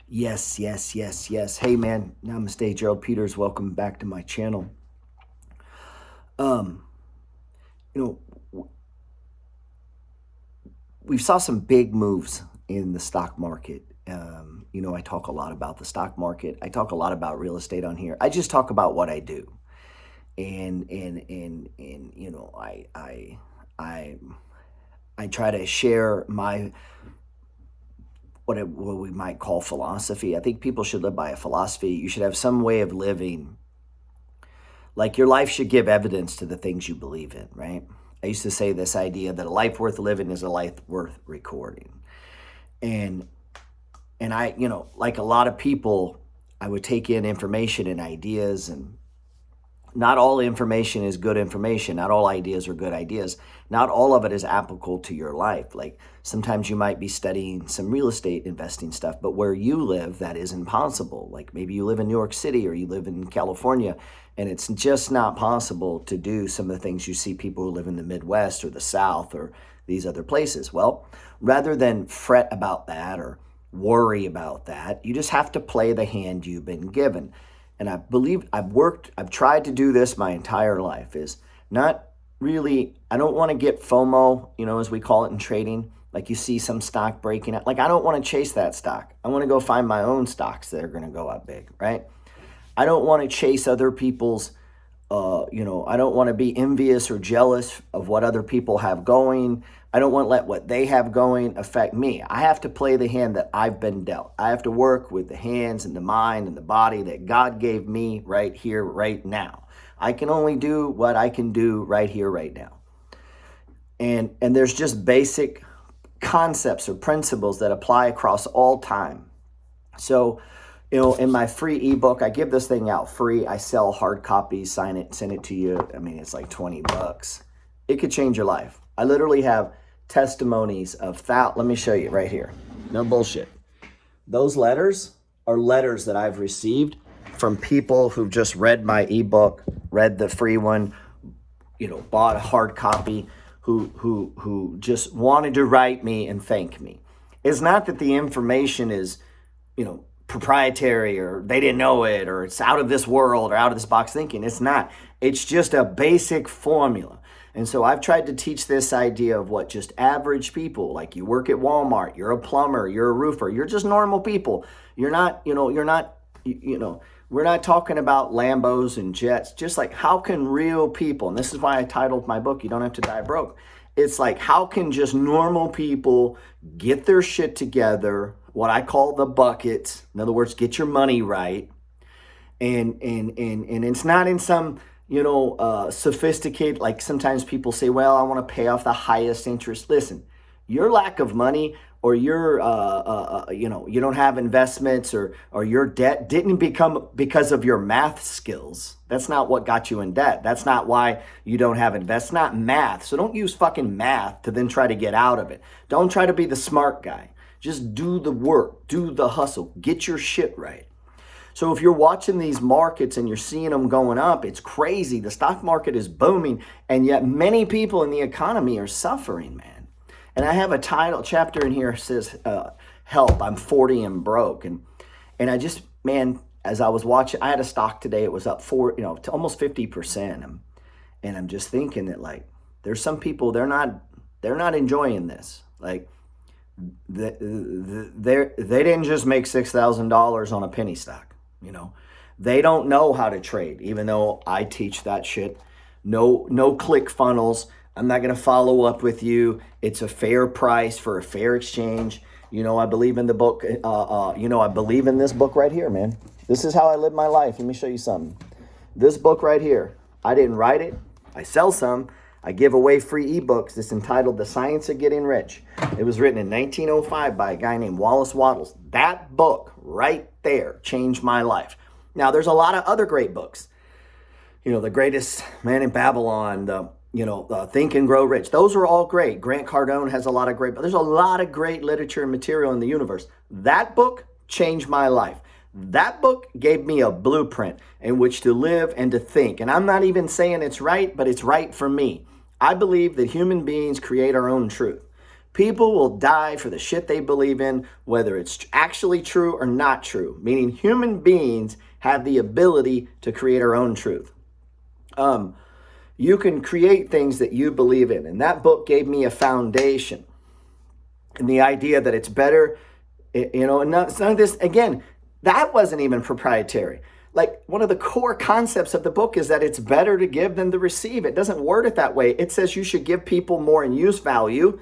Yes, yes, yes, yes. Hey, man. Namaste, Gerald Peters. Welcome back to my channel. Um, you know, we saw some big moves in the stock market. I talk a lot about the stock market. I talk a lot about real estate on here. I just talk about what I do, and I try to share my what we might call philosophy. I think people should live by a philosophy. You should have some way of living. Like your life should give evidence to the things you believe in, right? I used to say this idea that a life worth living is a life worth recording. And I, like a lot of people, I would take in information and ideas, and not all information is good information. Not all ideas are good ideas. Not all of it is applicable to your life. Like sometimes you might be studying some real estate investing stuff, but where you live, that isn't possible. Like maybe you live in New York City or you live in California, and it's just not possible to do some of the things you see people who live in the Midwest or the South or these other places. Well, rather than fret about that or worry about that, you just have to play the hand you've been given. And I believe I've tried to do this my entire life, is not really, I don't want to get FOMO, as we call it in trading. Like you see some stock breaking out. Like I don't want to chase that stock. I want to go find my own stocks that are going to go up big, right? I don't want to chase other people's, I don't want to be envious or jealous of what other people have going. I don't want to let what they have going affect me. I have to play the hand that I've been dealt. I have to work with the hands and the mind and the body that God gave me right here, right now. I can only do what I can do right here, right now. And there's just basic concepts or principles that apply across all time. So, in my free ebook, I give this thing out free. I sell hard copies, sign it, send it to you. I mean, it's like $20. It could change your life. I literally have testimonies of that. Let me show you right here. No bullshit. Those letters are letters that I've received from people who've just read my ebook, read the free one, bought a hard copy, who just wanted to write me and thank me. It's not that the information is, proprietary or they didn't know it or it's out of this world or out of this box thinking. It's not. It's just a basic formula. And so I've tried to teach this idea of what just average people, like you work at Walmart, you're a plumber, you're a roofer, you're just normal people. We're not talking about Lambos and jets. Just like how can real people, and this is why I titled my book, You Don't Have to Die Broke. It's like, how can just normal people get their shit together, what I call the buckets. In other words, get your money right. And it's not in some, sophisticated, like sometimes people say, well, I want to pay off the highest interest. Listen, your lack of money or your, you don't have investments or your debt didn't become because of your math skills. That's not what got you in debt. That's not why you don't have invest. It's not math. So don't use fucking math to then try to get out of it. Don't try to be the smart guy. Just do the work, do the hustle, get your shit right. So if you're watching these markets and you're seeing them going up, it's crazy. The stock market is booming, and yet many people in the economy are suffering, man. And I have a chapter in here that says, help, I'm 40 and broke. And I just, man, as I was watching, I had a stock today, it was up to almost 50%. And I'm just thinking that like, there's some people, they're not enjoying this. Like, they didn't just make $6,000 on a penny stock. They don't know how to trade, even though I teach that shit. No click funnels. I'm not going to follow up with you. It's a fair price for a fair exchange. I believe in the book. I believe in this book right here, man. This is how I live my life. Let me show you something. This book right here, I didn't write it. I sell some. I give away free ebooks. It's entitled The Science of Getting Rich. It was written in 1905 by a guy named Wallace Wattles. That book right there changed my life. Now, there's a lot of other great books. The Greatest Man in Babylon, Think and Grow Rich. Those are all great. Grant Cardone has a lot of great, but there's a lot of great literature and material in the universe. That book changed my life. That book gave me a blueprint in which to live and to think. And I'm not even saying it's right, but it's right for me. I believe that human beings create our own truth. People will die for the shit they believe in, whether it's actually true or not true, meaning human beings have the ability to create our own truth. You can create things that you believe in. And that book gave me a foundation. And the idea that it's better, and none of this, again, that wasn't even proprietary. Like, one of the core concepts of the book is that it's better to give than to receive. It doesn't word it that way. It says you should give people more in use value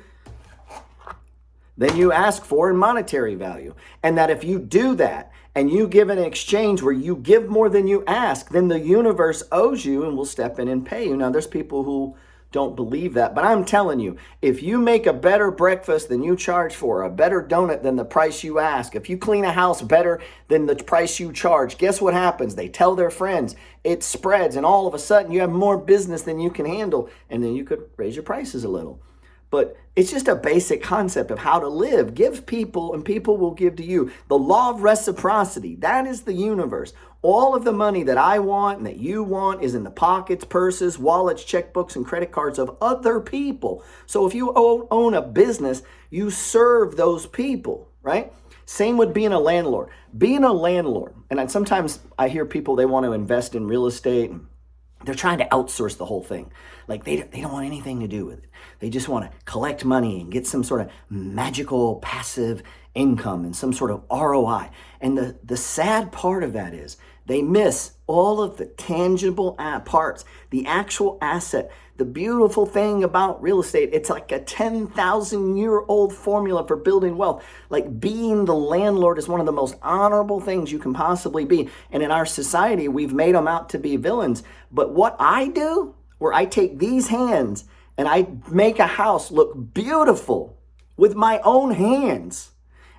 than you ask for in monetary value. And that if you do that and you give an exchange where you give more than you ask, then the universe owes you and will step in and pay you. Now, there's people who don't believe that, but I'm telling you, if you make a better breakfast than you charge for, a better donut than the price you ask, if you clean a house better than the price you charge, guess what happens? They tell their friends, it spreads, and all of a sudden you have more business than you can handle, and then you could raise your prices a little. But it's just a basic concept of how to live. Give people and people will give to you. The law of reciprocity, that is the universe. All of the money that I want and that you want is in the pockets, purses, wallets, checkbooks, and credit cards of other people. So if you own a business, you serve those people, right? Same with being a landlord. Being a landlord, and sometimes I hear people, they want to invest in real estate and they're trying to outsource the whole thing. Like they don't want anything to do with it. They just want to collect money and get some sort of magical passive income and some sort of ROI. And the sad part of that is they miss all of the tangible parts, the actual asset. The beautiful thing about real estate, it's like a 10,000-year-old formula for building wealth. Like, being the landlord is one of the most honorable things you can possibly be. And in our society, we've made them out to be villains. But what I do, where I take these hands and I make a house look beautiful with my own hands,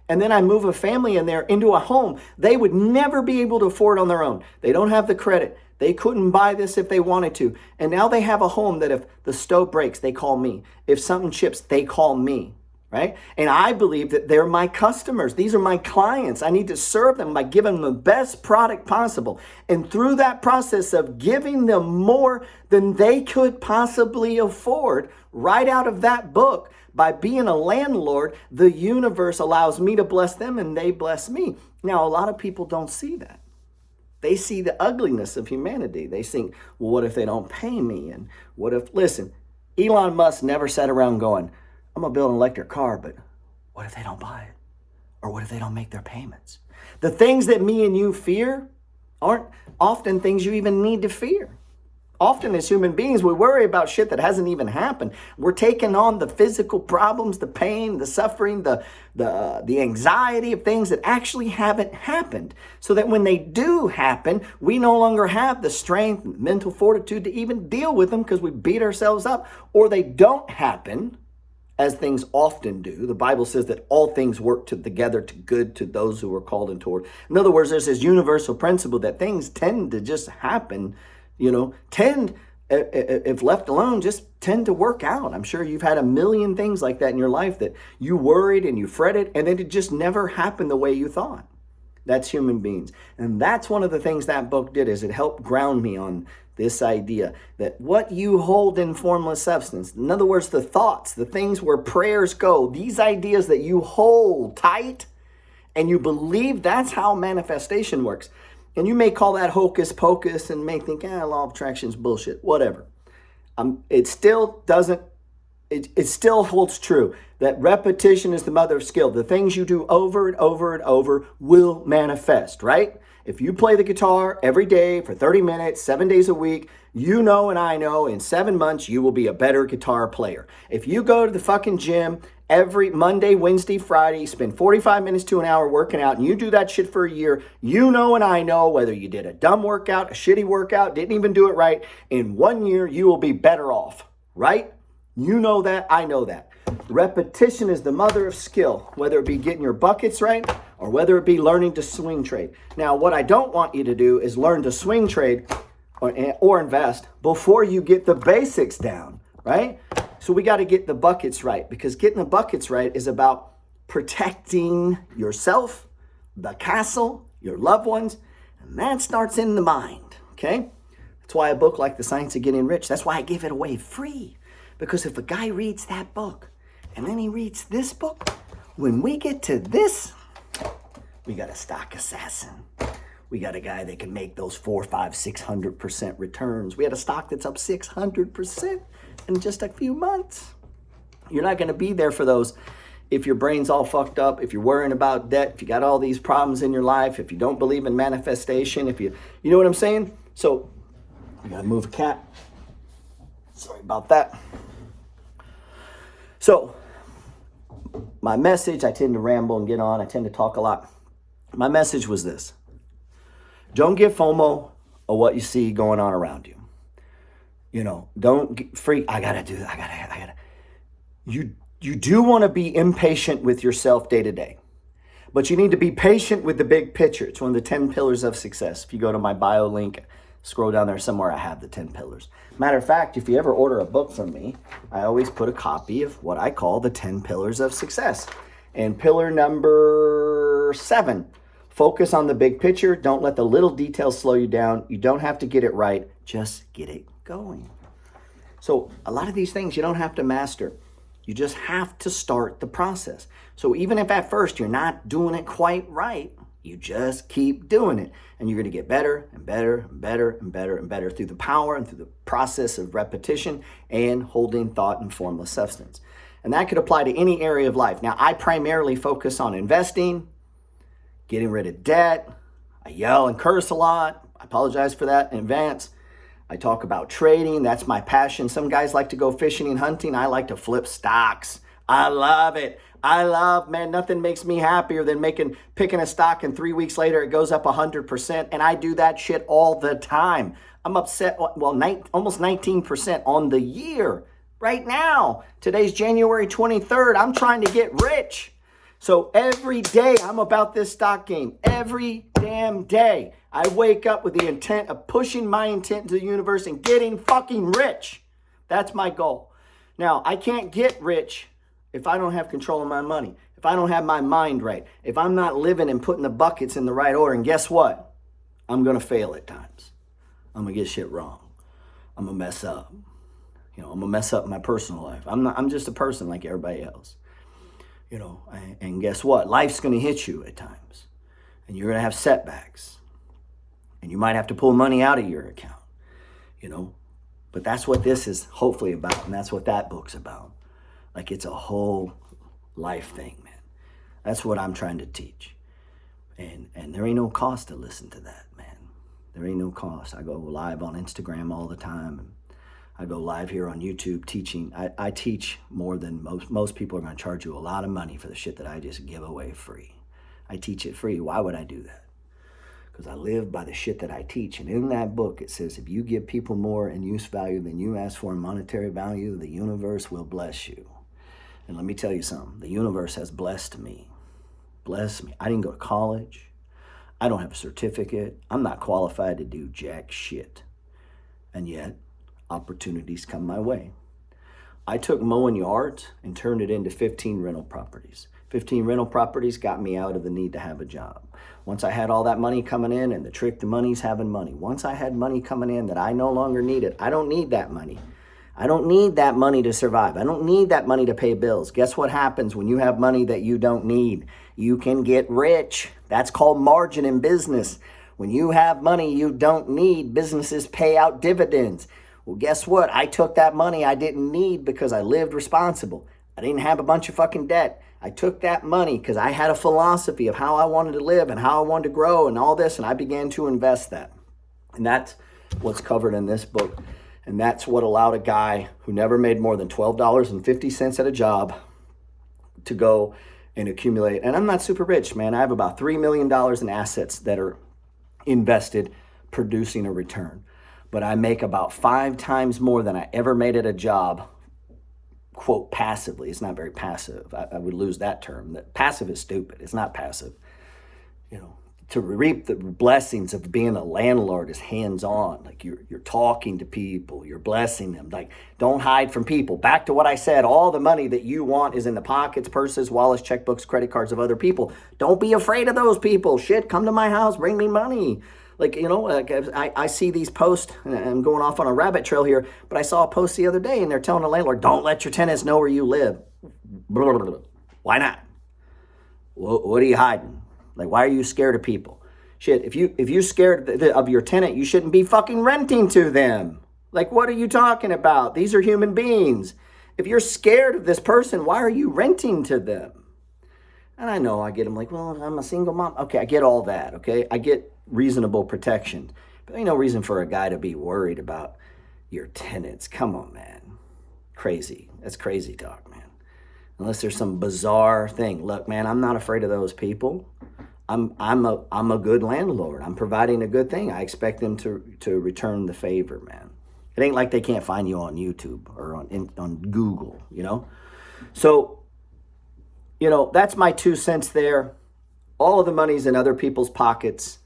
and then I move a family in there into a home they would never be able to afford on their own. They don't have the credit. They couldn't buy this if they wanted to. And now they have a home that if the stove breaks, they call me. If something chips, they call me, right? And I believe that they're my customers. These are my clients. I need to serve them by giving them the best product possible. And through that process of giving them more than they could possibly afford, right out of that book, by being a landlord, the universe allows me to bless them and they bless me. Now, a lot of people don't see that. They see the ugliness of humanity. They think, well, what if they don't pay me? And what if, listen, Elon Musk never sat around going, I'm going to build an electric car, but what if they don't buy it? Or what if they don't make their payments? The things that me and you fear aren't often things you even need to fear. Often as human beings, we worry about shit that hasn't even happened. We're taking on the physical problems, the pain, the suffering, the anxiety of things that actually haven't happened. So that when they do happen, we no longer have the strength and mental fortitude to even deal with them because we beat ourselves up. Or they don't happen, as things often do. The Bible says that all things work together to good to those who are called and toward. In other words, there's this universal principle that things tend to just happen, if left alone, just tend to work out. I'm sure you've had a million things like that in your life that you worried and you fretted, and then it just never happened the way you thought. That's human beings. And that's one of the things that book did, is it helped ground me on this idea that what you hold in formless substance, in other words, the thoughts, the things where prayers go, these ideas that you hold tight and you believe, that's how manifestation works. And you may call that hocus pocus and may think, law of attraction is bullshit, whatever. It still doesn't, it still holds true that repetition is the mother of skill. The things you do over and over and over will manifest, right? If you play the guitar every day for 30 minutes, 7 days a week, you know and I know in 7 months you will be a better guitar player. If you go to the fucking gym every Monday, Wednesday, Friday, spend 45 minutes to an hour working out, and you do that shit for a year, you know and I know, whether you did a dumb workout, a shitty workout, didn't even do it right, in 1 year you will be better off, right? You know that, I know that. Repetition is the mother of skill, whether it be getting your buckets right or whether it be learning to swing trade. Now, what I don't want you to do is learn to swing trade or invest before you get the basics down, right? So we got to get the buckets right, because getting the buckets right is about protecting yourself, the castle, your loved ones, and that starts in the mind, okay? That's why a book like The Science of Getting Rich, that's why I give it away free. Because if a guy reads that book And then he reads this book. When we get to this, we got a stock assassin. We got a guy that can make those 4, 5, 600% returns. We had a stock that's up 600% in just a few months. You're not going to be there for those if your brain's all fucked up, if you're worrying about debt, if you got all these problems in your life, if you don't believe in manifestation, if you know what I'm saying? So, I got to move a cat. Sorry about that. So, my message, I tend to ramble and get on. I tend to talk a lot. My message was this. Don't get FOMO of what you see going on around you. You know, don't get freak. I got to do that. I got to. You do want to be impatient with yourself day to day. But you need to be patient with the big picture. It's one of the 10 pillars of success. If you go to my bio link, scroll down there somewhere, I have the 10 pillars. Matter of fact, if you ever order a book from me, I always put a copy of what I call the 10 pillars of success. And pillar number 7, focus on the big picture. Don't let the little details slow you down. You don't have to get it right. Just get it going. So a lot of these things you don't have to master. You just have to start the process. So even if at first you're not doing it quite right, you just keep doing it. And you're going to get better and better and better and better and better through the power and through the process of repetition and holding thought and formless substance. And that could apply to any area of life. Now, I primarily focus on investing, getting rid of debt. I yell and curse a lot. I apologize for that in advance. I talk about trading. That's my passion. Some guys like to go fishing and hunting. I like to flip stocks. I love it. Man, nothing makes me happier than picking a stock and 3 weeks later it goes up 100%. And I do that shit all the time. I'm upset, almost 19% on the year right now. Today's January 23rd. I'm trying to get rich. So every day I'm about this stock game. Every damn day. I wake up with the intent of pushing my intent into the universe and getting fucking rich. That's my goal. Now, I can't get rich if I don't have control of my money, if I don't have my mind right, if I'm not living and putting the buckets in the right order. And guess what? I'm going to fail at times. I'm going to get shit wrong. I'm going to mess up. I'm going to mess up in my personal life. I'm just a person like everybody else. And guess what? Life's going to hit you at times. And you're going to have setbacks. And you might have to pull money out of your account, But that's what this is hopefully about. And that's what that book's about. Like, it's a whole life thing, man. That's what I'm trying to teach. And there ain't no cost to listen to that, man. There ain't no cost. I go live on Instagram all the time. And I go live here on YouTube teaching. I teach more than most people are going to charge you a lot of money for the shit that I just give away free. I teach it free. Why would I do that? Because I live by the shit that I teach. And in that book, it says, if you give people more in use value than you ask for in monetary value, the universe will bless you. And let me tell you something. The universe has blessed me. Blessed me. I didn't go to college. I don't have a certificate. I'm not qualified to do jack shit. And yet, opportunities come my way. I took mowing yards and turned it into 15 rental properties. 15 rental properties got me out of the need to have a job. Once I had all that money coming in, and the trick to money is having money. Once I had money coming in that I no longer needed, I don't need that money. I don't need that money to survive. I don't need that money to pay bills. Guess what happens when you have money that you don't need? You can get rich. That's called margin in business. When you have money you don't need, businesses pay out dividends. Well, guess what? I took that money I didn't need because I lived responsible. I didn't have a bunch of fucking debt. I took that money because I had a philosophy of how I wanted to live and how I wanted to grow and all this, and I began to invest that. And that's what's covered in this book. And that's what allowed a guy who never made more than $12.50 at a job to go and accumulate. And I'm not super rich, man. I have about $3 million in assets that are invested, producing a return. But I make about 5 times more than I ever made at a job, quote, passively. It's not very passive. I would lose that term. That passive is stupid. It's not passive. To reap the blessings of being a landlord is hands-on. Like you're talking to people, you're blessing them. Like, don't hide from people. Back to what I said, all the money that you want is in the pockets, purses, wallets, checkbooks, credit cards of other people. Don't be afraid of those people. Shit, come to my house, bring me money. I see these posts, and I'm going off on a rabbit trail here, but I saw a post the other day and they're telling the landlord, don't let your tenants know where you live. Blah, blah, blah. Why not? What are you hiding? Like, why are you scared of people? Shit, if you're scared of your tenant, you shouldn't be fucking renting to them. Like, what are you talking about? These are human beings. If you're scared of this person, why are you renting to them? And I know I get them like, well, I'm a single mom. Okay, I get all that, okay? I get reasonable protection. But ain't no reason for a guy to be worried about your tenants. Come on, man. Crazy. That's crazy talk, man. Unless there's some bizarre thing. Look, man, I'm not afraid of those people. I'm a good landlord. I'm providing a good thing. I expect them to return the favor, man. It ain't like they can't find you on YouTube or on Google, you know? So, you know, that's my 2 cents there. All of the money's in other people's pockets.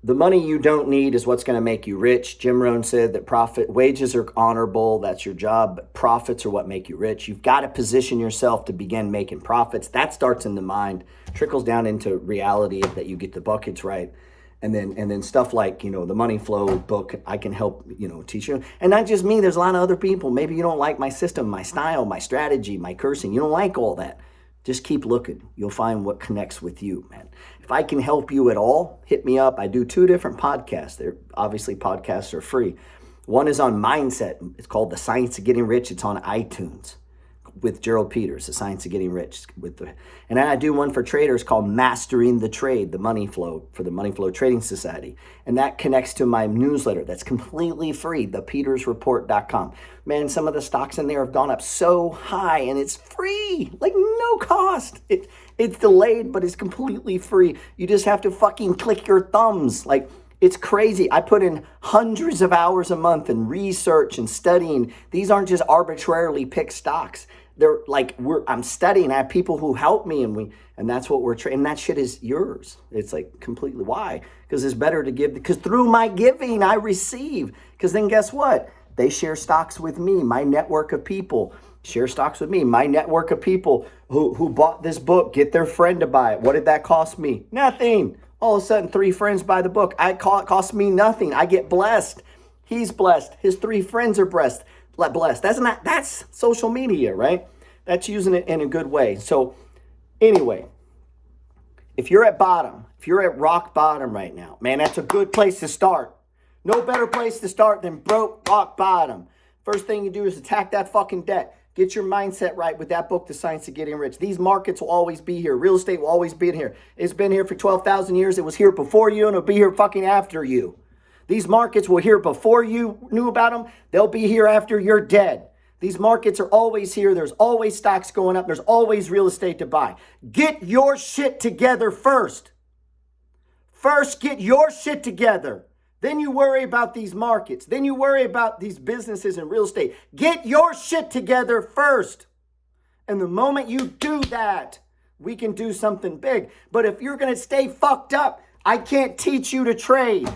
The money you don't need is what's going to make you rich. Jim Rohn said that wages are honorable. That's your job. But profits are what make you rich. You've got to position yourself to begin making profits. That starts in the mind, trickles down into reality that you get the buckets right. And then stuff like, you know, the Money Flow book, I can help, you know, teach you. And not just me, there's a lot of other people. Maybe you don't like my system, my style, my strategy, my cursing. You don't like all that. Just keep looking. You'll find what connects with you, man. If I can help you at all, hit me up. I do 2 different podcasts. They're obviously podcasts are free. One is on mindset. It's called The Science of Getting Rich. It's on iTunes with Gerald Peters, The Science of Getting Rich. And then I do one for traders called Mastering the Trade, the Money Flow, for the Money Flow Trading Society. And that connects to my newsletter that's completely free, thepetersreport.com. Man, some of the stocks in there have gone up so high and it's free, like no cost. It's delayed, but it's completely free. You just have to fucking click your thumbs. Like, it's crazy. I put in hundreds of hours a month in research and studying. These aren't just arbitrarily picked stocks. They're like, I'm studying. I have people who help me, and that's what we're trading. And that shit is yours. It's like completely why? Because it's better to give. Because through my giving, I receive. Because then guess what? They share stocks with me. My network of people share stocks with me. My network of people who bought this book, get their friend to buy it. What did that cost me? Nothing. All of a sudden, 3 friends buy the book. It costs me nothing. I get blessed. He's blessed. His 3 friends are blessed. That's social media, right? That's using it in a good way. So anyway, if you're at rock bottom right now, man, that's a good place to start. No better place to start than rock bottom. First thing you do is attack that fucking debt. Get your mindset right with that book, The Science of Getting Rich. These markets will always be here. Real estate will always be in here. It's been here for 12,000 years. It was here before you, and it'll be here fucking after you. These markets were here before you knew about them. They'll be here after you're dead. These markets are always here. There's always stocks going up. There's always real estate to buy. Get your shit together first. First, get your shit together. Then you worry about these markets. Then you worry about these businesses and real estate. Get your shit together first. And the moment you do that, we can do something big. But if you're going to stay fucked up, I can't teach you to trade.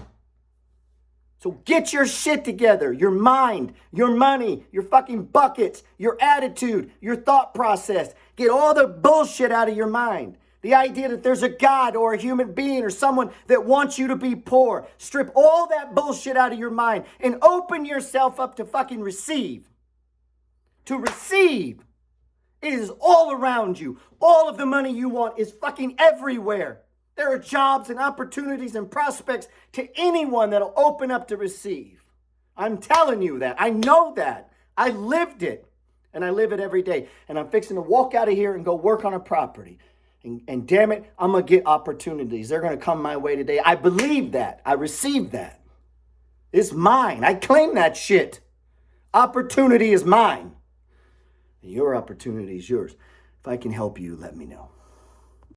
So get your shit together. Your mind, your money, your fucking buckets, your attitude, your thought process. Get all the bullshit out of your mind. The idea that there's a God or a human being or someone that wants you to be poor. Strip all that bullshit out of your mind and open yourself up to fucking receive. To receive. It is all around you. All of the money you want is fucking everywhere. There are jobs and opportunities and prospects to anyone that'll open up to receive. I'm telling you that. I know that. I lived it. And I live it every day. And I'm fixing to walk out of here and go work on a property. And damn it, I'm going to get opportunities. They're going to come my way today. I believe that. I receive that. It's mine. I claim that shit. Opportunity is mine. And your opportunity is yours. If I can help you, let me know.